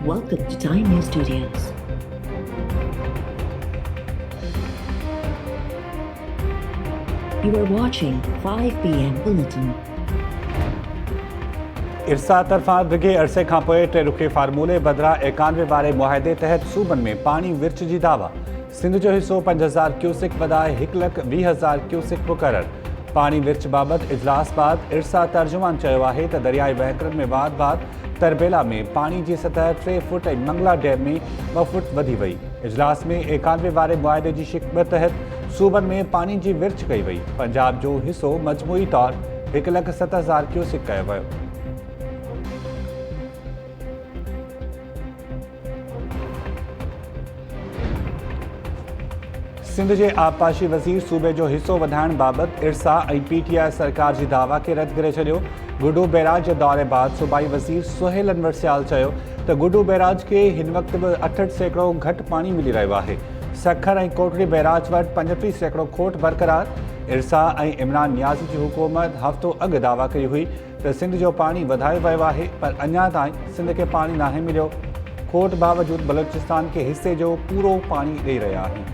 Welcome to Time News Studios. You are watching 5 p.m. Bulletin. इरसा तरफा डिघे अरसे खां पोइ टे रुखे फार्मूले बदिरां 91 वारे मुआहदे तहत सूबनि में पाणी विर्छ जी दावा। सिंध जो हिस्सो 5000 क्यूसिक वधाए 1,20,000 क्यूसिक मुक़रर। पाणी विर्छ बाबति इजलास बाद इरसा तर्जुमान चयो आहे त दरियाई वहकरनि में वाद तरबेला में पाणी जी सतह 3 फुट ऐं मंगला डैम में 2 फुट वधी वई। इजलास में 91 वारे मुआहदे जी शिक़ तहत सूबनि में पाणी जी विर्छ कई वई। पंजाब जो हिस्सो मजमूई तौर 1,07,000 क्यूसिक कयो वियो। सिंध के आबपाशी वज़ीर सूबे जो हिस्सो वधाइण बाबति इरसा ऐं PTI सरकार जी दावा के रद्द करे छॾियो। गुडू बैराज जे दौरे बाद सूबाई वज़ीर सुहेल अनवर सियाल चयो त गुडू बैराज के हिन वक़्त बि 68% घटि पाणी मिली रहियो आहे। सखर ऐं कोटड़ी बैराज वटि 35% खोट बरक़रार। इरसा ऐं इमरान नियाज़ी जी हुकूमत हफ़्तो अॻु दावा कई हुई त सिंध जो पाणी वधायो वियो आहे, पर अञा ताईं सिंध खे पाणी नाहे मिलियो। खोट बावजूदि बलोचिस्तान के हिस्से जो पूरो पाणी ॾेई रहिया आहिनि।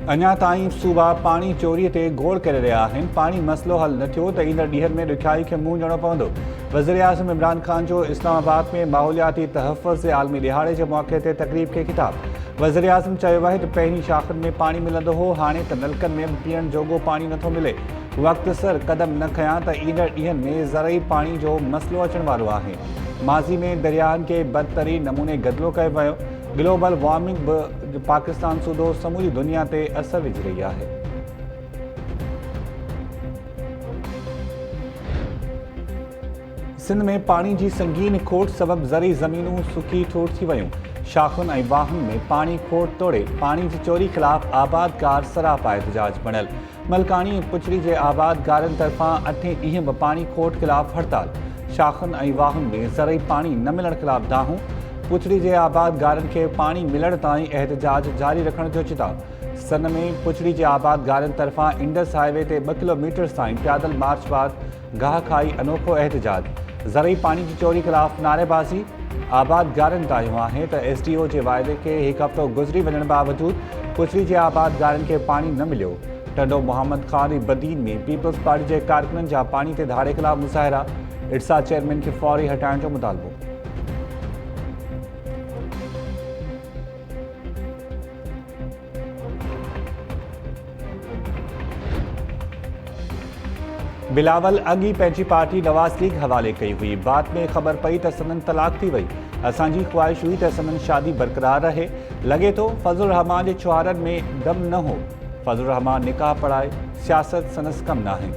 अञा ताईं सूबा पाणी चोरीअ ते गौर करे रहिया आहिनि। पाणी मसइलो हल न थियो त ईंदड़ ॾींहनि में ॾुखियाई खे मुंहुं ॾियणो पवंदो। वज़ीर आज़म इमरान ख़ान जो इस्लामाबाद में माहौलियाती तहफ़्फ़ुज़ जे आलमी ॾिहाड़े जे मौक़े ते तक़रीब खे ख़िताब। वज़ीर आज़म चयो आहे त पहिरीं शाख़ुनि में पाणी मिलंदो हो, हाणे त नलकनि में पीअण जोॻो पाणी नथो मिले। वक़्ति सर क़दम न खयां त ईंदड़ ॾींहनि में ज़रई पाणी जो मसइलो अचण वारो आहे। माज़ी में दरियाहनि खे बदतरीन नमूने गदिलो कयो वियो। ग्लोबल वार्मिंग बि पाकिस्तान सूदो समूरी दुनिया ते असर विझी रही आहे। सिंध में पाणी जी संगीन खोट सबबि ज़रई ज़मीनूं सुकी ठोर थी वयूं। शाख़ुनि ऐं वाहनि में पाणी खोट तोड़े पाणी जी चोरी ख़िलाफ़ आबादकार सरापा एहतजाज बणियल। मलकानी ऐं पुचड़ी जे आबादकारनि तरफ़ां 8 ॾींहं बि पाणी खोट ख़िलाफ़ हड़ताल। शाख़ुनि ऐं वाहनि में ज़रई पाणी न मिलण ख़िलाफ़ दाहूं। पुचड़ी जे आबादगारनि खे पाणी मिलण ताईं एहतजाज जारी रखण जो चिताव। सन में पुचड़ी जे आबादगारनि तरफ़ां इंडस हाईवे ते 2 किलोमीटर ताईं पैदल मार्च बाद गाह खाई अनोखो एहतजाज। ज़रई पाणी जी चोरी ख़िलाफ़ नारेबाज़ी। आबादगारनि दायो आहे त SDO जे वाइदे खे हिकु हफ़्तो गुज़री वञण बावजूदि पुचड़ी जे आबादगारनि खे पाणी न मिलियो। टंडो मोहम्मद ख़ान ऐं बदीन में पीपल्स पार्टी जे कारकुननि जा पाणी ते धारे ख़िलाफ़ मुज़ाहिरा। इरसा चेयरमैन खे फौरी हटाइण जो मुतालबो। बिलावल अॻी पंहिंजी पार्टी नवाज़ लीग हवाले कई हुई। बाद में ख़बर पई त संदन तलाक थी वई। असांजी ख़्वाहिश हुई त संदन शादी बरक़रार रहे। लॻे थो फज़लुर रहमान जे छुहारनि में दम न हो। फज़लुर रहमान निकाह पढ़ाए, सियासत संदसि कम नाहे।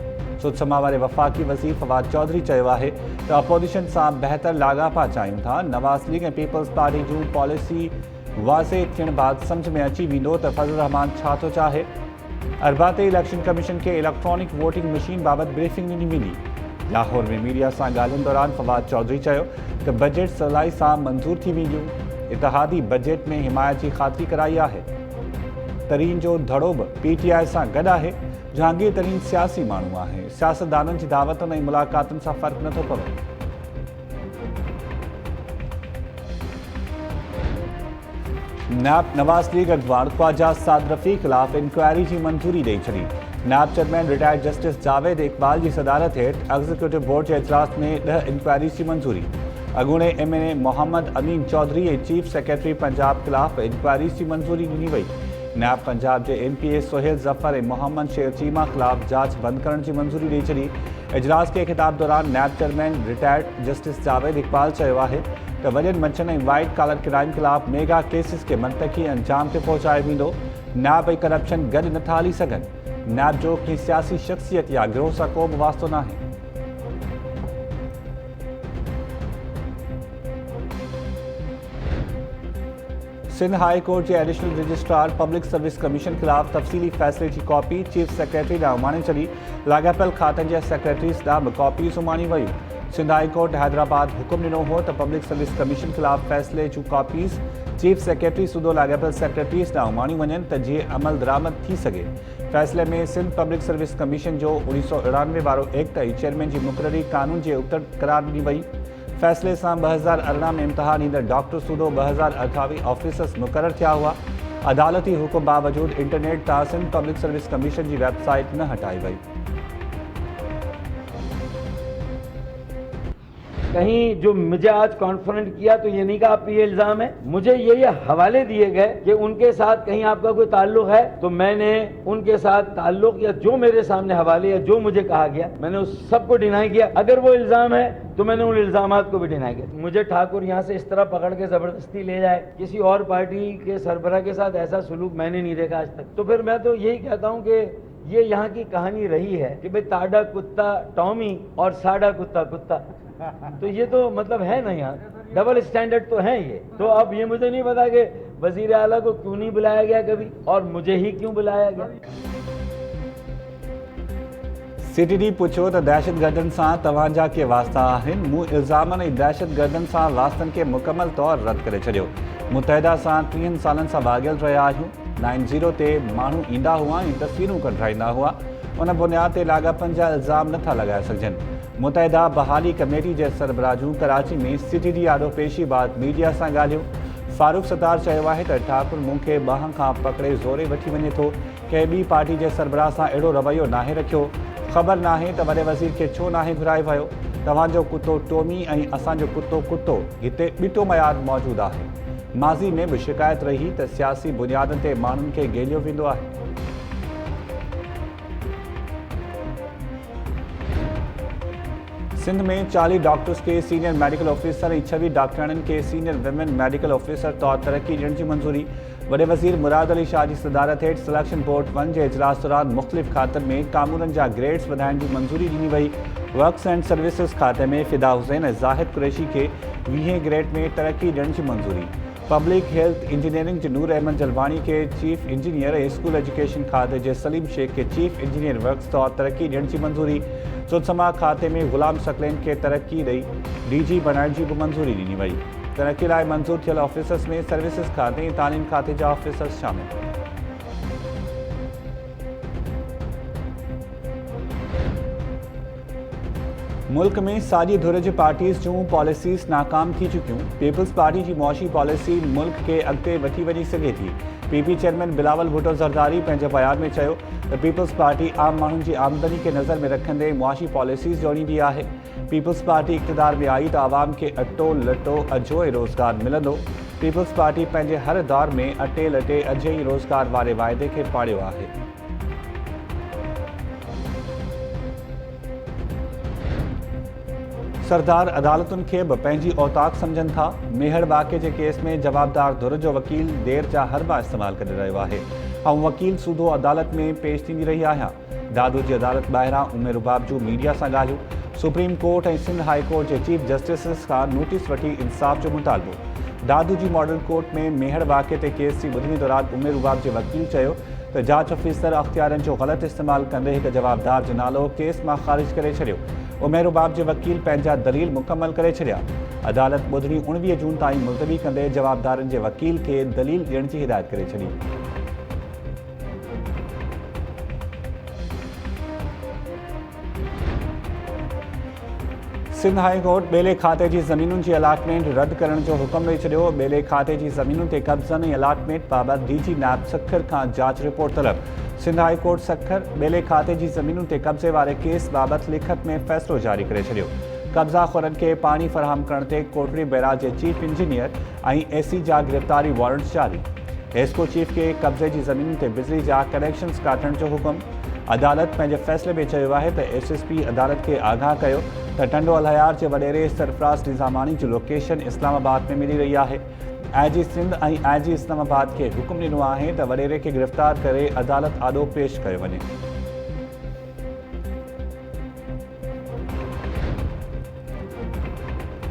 सुतसमा वारे वफ़ाक़ी वज़ीर फवाद चौधरी चयो आहे त अपोज़िशन सां बहितर लाॻापा चाहियूं था। नवाज़ लीग ऐं पीपल्स पार्टी जूं पॉलिसी वाज़े थियण बाद सम्झ में अची वेंदो त फज़लुर रहमान छा थो चाहे। अरबा ते इलेक्शन कमीशन के इलेक्ट्रॉनिक वोटिंग मशीन बाबति ब्रीफिंग ॾिनी वेंदी। लाहौर में मीडिया सां ॻाल्हियुनि दौरान फवाद चौधरी चयो त बजट सवलाई सां मंज़ूर थी वेंदियूं। इतिहादी बजट में हिमायत जी ख़ातिरी कराई आहे। तरीन जो धड़ो बि PTI सां गॾु आहे। जहांगीर तरीन सियासी माण्हू आहे। सियासतदाननि जी दावतनि ऐं मुलाक़ातुनि सां फ़र्क़ु नथो पवे। नैब नवाज़ लीग अॻवान ख्वाजा साद रफ़ी ख़िलाफ़ इंक्वायरी जी मंज़ूरी ॾेई छॾी। नैब chairman retired justice Javed Iqbal जी सदारत हेठि एग्ज़ीक्यूटिव बोर्ड जे इजलास में 10 इंक्वायरीज़ जी मंज़ूरी। अॻूणे MNA मोहम्मद अमीन चौधरी ऐं चीफ सेक्रेटरी पंजाब ख़िलाफ़ इंक्वायरीज़ जी मंज़ूरी ॾिनी वई। नैब पंजाब जे MPA सुहेल ज़फ़र ऐं मोहम्मद शेर चीमा ख़िलाफ़ जांच बंदि करण जी मंज़ूरी ॾेई छॾी। इजलास खे ख़िताब दौरान नैब chairman retired justice Javed Iqbal चयो आहे त वॾनि मंचनि ऐं वाइट कॉलर क्राइम ख़िलाफ़ मेगा केसिस खे मंतक़ी अंजाम ते पहुचायो वेंदो। नैब ऐं करप्शन गॾु नथा हली सघनि। नैब जो कंहिं सियासी शख़्सियत या गिरोह सां को बि वास्तो नाहे। सिंध हाई कोर्ट के additional registrar public service commission खिलाफ तफ़सीली फ़ैसिले की कॉपी चीफ सेक्रेटरी ॾांहुं उमाणे छॾी। लाॻापियल खातनि जे सेक्रेटरीज़ ॾांहुं बि कॉपीज़ उमाणी वयूं। सिंध हाई कोर्ट हैदराबाद हुकुम ॾिनो हो त पब्लिक सर्विस कमीशन खिलाफ फ़ैसिले जूं कॉपीज़ चीफ सेक्रेटरी सूदो लाॻापियल सेक्रेटरीज़ ॾांहुं माणियूं वञनि त जीअं अमल दरामद थी सघे। फ़ैसिले में सिंध पब्लिक सर्विस कमीशन जो 1999 वारो एक्ट ऐं चेयरमैन जी मुक़ररी कानून जे उतर करार ॾिनी वई। फ़ैसिले सां 2018 में इम्तिहान ईंदड़ डॉक्टर सूदो 2028 ऑफिसर्स मुक़रर थिया हुआ। अदालती हुकुम बावजूद इंटरनेट तां सिंध पब्लिक सर्विस कमीशन जी वेबसाइट न हटाई वई। कहीं जो मुझे आज कॉन्फ्रंट किया तो ये नहीं कहा आप ये इल्जाम है, मुझे ये हवाले दिए गए कि उनके साथ कहीं आपका कोई ताल्लुक है, तो मैंने उनके साथ ताल्लुक या जो मेरे सामने हवाले या जो मुझे कहा गया मैंने उस सबको डिनाई किया। अगर वो इल्जाम है तो मैंने उन इल्जामात को भी डिनाई किया। मुझे ठाकुर यहाँ से इस तरह पकड़ के जबरदस्ती ले जाए, किसी और पार्टी के सरबराह के साथ ऐसा सुलूक मैंने नहीं देखा आज तक। तो फिर मैं तो यही कहता हूँ कि ये यहाँ की कहानी रही है कि भाई ताड़ा कुत्ता टॉमी और साड़ा कुत्ता कुत्ता, तो ये तो मतलब है ना, यहाँ डबल स्टैंडर्ड तो है ये। तो अब ये मुझे नहीं पता कि वजीर आला को क्यों नहीं बुलाया गया कभी और मुझे ही क्यों बुलाया गया। CTD पुछो त दहशतगर्दनि सां तव्हांजा के वास्ता आहिनि। मूं इल्ज़ामनि ऐं दहशतगर्दनि सां वास्तनि खे मुकमल तौरु रद्द करे छॾियो। मुतहिदा सां 30 सालनि सां भाॻियल रहिया आहियूं। 90 ते माण्हू ईंदा हुआ ऐं तस्वीरूं कढाईंदा हुआ। उन बुनियाद ते लाॻापनि जा इल्ज़ाम नथा लॻाए सघजनि। मुतहिदा बहाली कमेटी जे सरबराजूं कराची में CTD आॾोपेशी बाद मीडिया सां ॻाल्हियो। फारूक सतार चयो आहे त ठाकुर मूंखे ॿाह खां पकड़े ज़ोरे वठी वञे थो। कंहिं ॿी पार्टी जे सरबराह सां अहिड़ो रवैयो नाहे रखियो। ख़बर नाहे त वॾे वज़ीर खे छो नाहे घुराए वियो। तव्हांजो कुतो टोमी ऐं असांजो कुतो कुतो हिते ॿिटो मयाद मौजूदु आहे। माज़ी में बि शिकायत रही त सियासी बुनियादनि ते माण्हुनि खे गेलियो वेंदो आहे। सिंध में 40 डॉक्टर्स के सीनियर मेडिकल ऑफिसर ऐं 26 डॉक्टरनि के सीनियर विमेन मेडिकल ऑफिसर तौर तरक्की ॾियण जी मंज़ूरी। वॾे वज़ीर मुराद अली शाह जी सदारत हेठि सिलेक्शन बोर्ड 1 जे इजलास दौरान मुख़्तलिफ़ खातनि में कामूननि जा ग्रेड्स वधाइण जी मंज़ूरी ॾिनी वई। वर्क्स एंड सर्विसिस खाते में फिदा हुसैन ऐं ज़ाहिद कुरैशी खे 20 ग्रेड में तरक्की ॾियण जी मंज़ूरी। पब्लिक हेल्थ इंजीनियरिंग जे नूर अहमद जलवानी के चीफ इंजीनियर ऐं स्कूल एजुकेशन खाते जे सलीम शेख के चीफ इंजीनियर वर्क्स तौर तरक्की ॾियण जी मंज़ूरी। सुदसमा खाते में गुलाम सकलैन खे तरक्की ॾेई DG बणाइण जी बि मंज़ूरी ॾिनी वई। तरक्की लाइ मंज़ूर थियल ऑफिसर्स में सर्विसिस खाते ऐं तालीम खाते जा ऑफिसर्स शामिल। मुल्क में साॼी धुर जी पार्टीज़ जूं पॉलिसीज़ नाकाम थी चुकियूं। पीपल्स पार्टी जी मुआशी पॉलिसी मुल्क खे अॻिते वठी वञी सघे थी। PP चेयरमैन बिलावल भुट्टो ज़रदारी पंहिंजे बयान में चयो त पीपल्स पार्टी आम माण्हुनि जी आमदनी खे नज़र में रखंदे मुआशी पॉलिसीज़ जोड़ींदी आहे। पीपल्स पार्टी इक़्तिदार में आई त आवाम खे अटो लटो अझो ऐं रोज़गार मिलंदो। पीपल्स पार्टी पंहिंजे हर दौर में अटे लटे अझे ई रोज़गार वारे वाइदे खे पाड़ियो आहे। सरदार अदालतुनि खे बि पंहिंजी औताक सम्झनि था। मेहर वाक़े जे केस में जवाबदार धुर जो वकील देर जा हरबा इस्तेमालु करे रहियो आहे ऐं वकील सूदो अदालत में पेश थींदी रही आहियां। दादू जी अदालत ॿाहिरां उमेर बावजूद मीडिया सां ॻाल्हियूं। सुप्रीम कोर्ट ऐं सिंध हाई कोर्ट जे चीफ जस्टिस खां नोटिस वठी इंसाफ़ जो मुतालबो। दादू जी मॉडल कोर्ट में मेहर वाक़े ते केस जी ॿुधणी दौरान उमेर बाब जे वकील चयो त जांच ऑफिसर अख़्तियारनि जो ग़लति इस्तेमालु कंदे हिकु जवाबदार जो नालो केस मां ख़ारिज करे छॾियो। उमेर बाब जे वकील पंहिंजा दलील मुकमल करे छॾिया। अदालत ॿुधणी 19 जून ताईं मुलतवी कंदे जवाबदारनि जे वकील खे दलील ॾियण जी हिदायत करे छॾी। सिंध हाई कोर्ट ॿेले खाते जी ज़मीनुनि जी अलाटमेंट रद्द करण जो हुकुम ॾेई छॾियो। ॿेले खाते जी ज़मीनुनि ते कब्ज़नि ऐं अलाटमेंट बाबति DG नायब सखर खां जांच रिपोर्ट तलब। सिंध हाई कोर्ट सखर ॿेले खाते जी ज़मीनुनि ते कब्ज़े वारे केस बाबति लिखत में फ़ैसिलो जारी करे छॾियो। कब्ज़ाख़ोरनि खे पाणी फ़राहम करण ते कोटड़ी बैराज जे चीफ इंजीनियर ऐं AC जा गिरफ़्तारी वारंट्स जारी। हेस्को चीफ खे कब्ज़े जी ज़मीनुनि ते बिजली जा कनेक्शन्स काटण जो हुकुम। अदालत पंहिंजे फ़ैसिले में चयो आहे त SSP अदालत खे आगाह कयो त टंडो अलहयार जे वॾेरे सरफराज़ निज़ामानी जी लोकेशन इस्लामाबाद में मिली रही आहे। IG सिंध ऐं IG इस्लामाबाद खे हुकुम ॾिनो आहे त वॾेरे खे गिरफ़्तार करे अदालत आॾो पेश कयो वञे।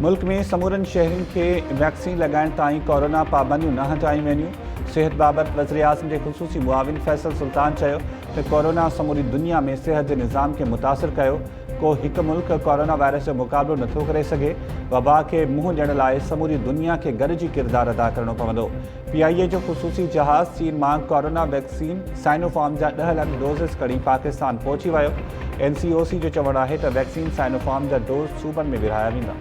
मुल्क में समूरनि शहरनि खे वैक्सीन लॻाइण ताईं कोरोना पाबंदियूं न हटायूं वेंदियूं। सेहत बाबति वज़ीर आज़म जे ख़ुसूसी मुआविन फैसल सुल्तान चयो त कोरोना समूरी दुनिया में सेहत जे निज़ाम खे मुतासिर कयो। को हिकु मुल्क कोरोना वायरस जो मुक़ाबिलो नथो करे सघे, वबा खे मुंहुं ॾियण लाइ समूरी दुनिया खे गॾिजी किरदारु अदा करणो पवंदो। PIA जो ख़ुसूसी जहाज़ चीन मां कोरोना वैक्सीन साइनोफार्म जा 10 लाख डोज़ खणी पाकिस्तान पहुची वियो। NCOC जो चवणु आहे त वैक्सीन साइनोफार्म जा डोज़ सूबनि में विरहाया वेंदा।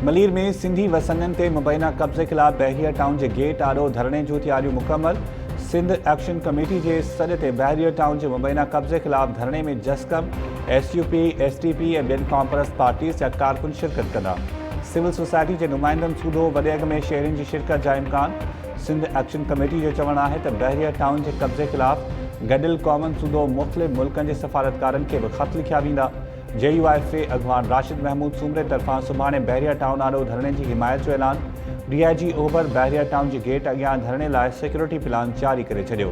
मलीर में सिंधी वसंगनि ते मुबैना कब्ज़े ख़िलाफ़ बहरिया टाउन जे गेट आॾो धरणे जूं तयारियूं मुकमल। सिंध एक्शन कमेटी जे सॾ ते बहरिया टाउन जे मुबैना कब्ज़े ख़िलाफ़ धरणे में जस्कम, SUP, SDP ऐं ॿियनि कॉमर्स पार्टीज़ जा कारकुन शिरकत कंदा। सिविल सोसाइटी जे नुमाइंदनि सूधो वॾे अघ में शेयरिंग जी शिरकत जा इम्कान। सिंध एक्शन कमेटी जो चवणु आहे त बहरिया टाउन जे कब्ज़े ख़िलाफ़ गॾियल क़ौमुनि सूधो मुख़्तलिफ़ मुल्कनि जे सफ़ारतकारनि खे बि ख़त लिखिया वेंदा। JUIFA अॻवान राशिद महमूद सूमरे तरफ़ां सुभाणे बहरिया टाउन आॾो धरणे जी हिमायत जो ऐलान। DIG ओभर बहरिया टाउन जे गेट अॻियां धरणे लाइ सिक्योरिटी प्लान जारी करे छॾियो।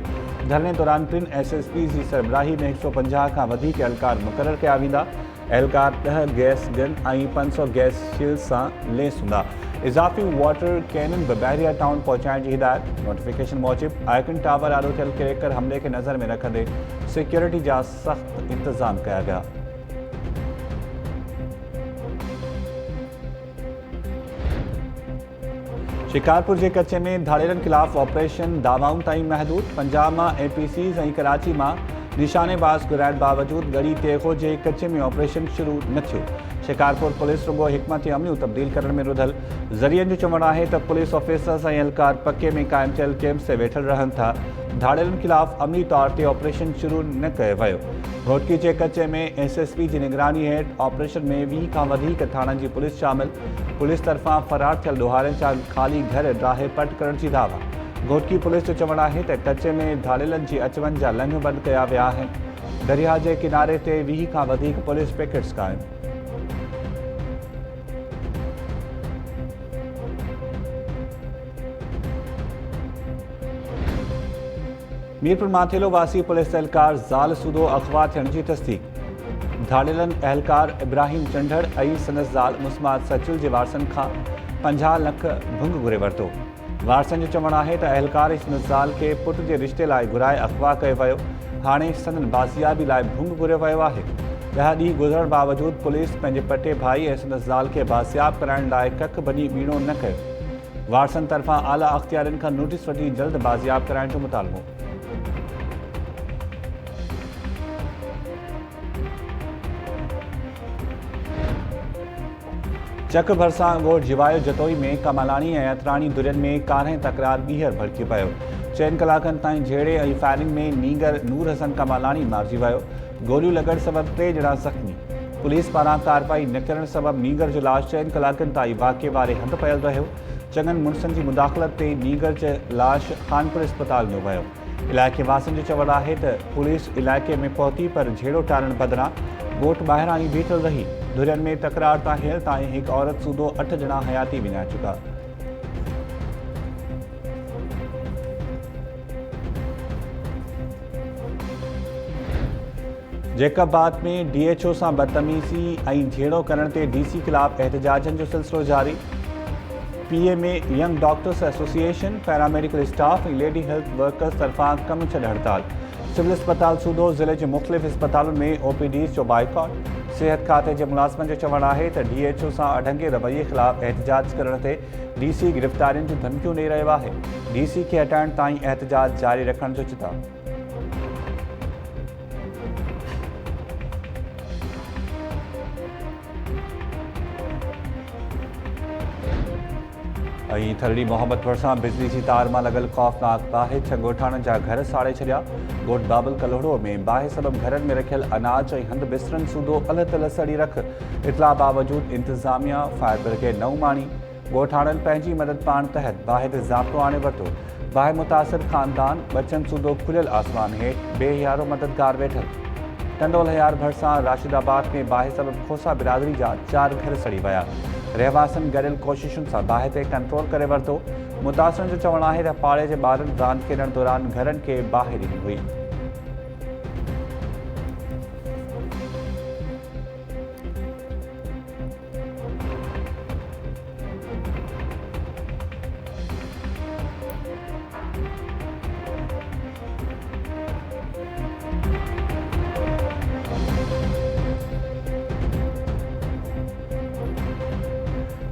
धरणे दौरान 3 SSP जी सरबराही में 150 खां वधीक एहलकार मुक़ररु कया वेंदा। एहलकार 10 गैस गन ऐं 500 गैस शील्ड सां लैस हूंदा। इज़ाफ़ी वाटर कैनन बि बहरिया टाउन पहुचाइण जी हिदायत। नोटिफिकेशन मूजिबि आइकन टावर आॾो थियल क्रेकर हमले खे नज़र में रखंदे सिक्योरिटी जा सख़्त इंतज़ाम कया विया। शिकारपुर के कच्चे में धाड़ेरनि खिलाफ़ ऑपरेशन दावाउनि ताईं महदूद। पंजाब में APCs ऐं कराची में निशानेबाज़ घुराइण बावजूद गढ़ी तेखो जे कच्चे में ऑपरेशन शुरू न थियो। शिकारपुर पुलिस रुगो हिकमत अमलियूं तब्दील करण में रुधल। ज़रियनि जो चवणु आहे त पुलिस ऑफिसर्स ऐं एहलकार पके में क़ाइमु थियल कैम्प ते वेठल रहनि था। धाड़ेरनि खिलाफ़ अमली तौर ते ऑपरेशन शुरू न कयो वियो। घोटकी जे कच्चे में SSP जी निगरानी हेठि ऑपरेशन में 20 खां वधीक थाणनि जी पुलिस शामिल। पुलिस तरफ़ां फरार थियल ॾोहारनि जा ख़ाली घर ड्राहे पट करण जी दावा। घोटकी पुलिस जो चवणु आहे त कच्चे में धाड़ेलनि जी अचवञ जा लंघ बंदि कया विया आहिनि। दरिया जे किनारे ते 20 खां वधीक पुलिस पिकेट्स क़ाइमु। मीरपुर माथेलो वासी पुलिस एहलकार ज़ाल सूदो अगवा थियण जी तस्दीक। धाड़ेलनि एहलकार इब्राहिम चंडड़ ऐं संदसि ज़ाल मुस्मात सचुल जे वारसनि खां 50 लख भुंग घुरे वरितो। वारसनि जो चवणु आहे त एहलकार संदसि ज़ाल खे पुट जे रिश्ते लाइ घुराए अगवा कयो वियो। हाणे संदन बाज़ियाबी लाइ भुंग घुरियो वियो आहे। 10 ॾींहं गुज़रण बावजूद पुलिस पंहिंजे पटे भाई ऐं संदसि ज़ाल खे बाज़ियाब कराइण लाइ कख बनी ॿीणो न कयो। वारसनि तरफ़ां आला अख़्तियारनि खां नोटिस वठी जल्द बाज़ियाब कराइण जो मुतालबो। चक भरसां ॻोठ जिवायो जतोई में कमालानी ऐं अतराणी दुरियनि में कारह तकरार ॿीहर भड़की पियो। 4 कलाकनि ताईं झेड़े ऐं फायरिंग में नीगर नूर हसन कमालानी मारिजी वियो। गोलियूं लॻण सबबि 3 ॼणा ज़ख़्मी। पुलिस पारां कार्रवाई न करण सबबि नीगर जो लाश 4 कलाकनि ताईं वाक़े वारे हंधि पियल रहियो। चङनि मुड़ुसनि जी मुदाख़लत ते नीगर जो लाश खानपुर अस्पताल में वियो। इलाइक़े वासियुनि जो चवणु आहे त पुलिस इलाइक़े में पहुती पर झेड़ो टारण बदिरां ॻोठ ॿाहिरां ई बीठल रही। धुरियनि में तकरार तां हींअर ताईं हिकु औरत सूधो 8 ॼणा हयाती विञाए चुका। जैकबाद में DHO सां बदतमीज़ी ऐं झेड़ो करण ते DC ख़िलाफ़ एहतजाजनि जो सिलसिलो जारी। PA में young doctors association, paramedical staff ऐं लेडी हेल्थ वर्कर्स तरफ़ां कम छॾ हड़ताल। सिविल अस्पताल सूधो ज़िले जे मुख़्तलिफ़ अस्पतालुनि में OPDs जो बाइकॉट। सिहत खाते जे मुलाज़िमनि जो चवणु आहे त DHO सां अढंगे रवैये ख़िलाफ़ एहतजाज करण ते DC गिरफ़्तारियुनि जूं धमकियूं ॾेई रहियो आहे। DC खे हटाइण ताईं एहतजाज जारी रखण जो चिताब। ऐं थरड़ी मोहम्मद भरिसां बिजली जी तार मां लॻल ख़ौफ़नाक बाहि 6 ॻोठाणनि जा घर साड़े छॾिया। ॻोठ बाबल कलोड़ो में बाहि सबबि घरनि में रखियल अनाज ऐं हंधि बिस्तरनि सूधो अल तल सड़ी रख। इतला बावजूद इंतज़ामिया फायर ब्रिगेड न उमाणी। ॻोठाणनि पंहिंजी मदद पाण तहत बाहि ते ज़ाब्तो आणे वरितो। बाहि मुतासिर ख़ानदान बचनि सूधो खुलियल आसमान हेठि बेहियारो मददगार वेठल। टंडोल हयार भरिसां राशिदाबाद में बाहि सबबि खोसा बिरादरी जा 4 घर सड़ी विया। रहवासियुनि गॾियल कोशिशुनि सां बाहि ते कंट्रोल करे वरितो। मुतासिरनि जो चवणु आहे त पाड़े जे ॿारनि रांदि खेॾण दौरान घरनि खे बाहि ॾिनी हुई।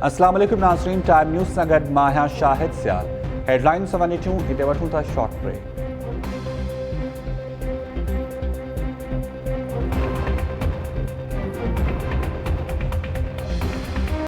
अस्सलाम वालेकुम नाज़रीन, टाइम न्यूज़ सां गॾु मां आहियां शाहिद सियाल। हेडलाइन्स वञे थियूं, हिते वठूं था शॉर्ट ब्रेक।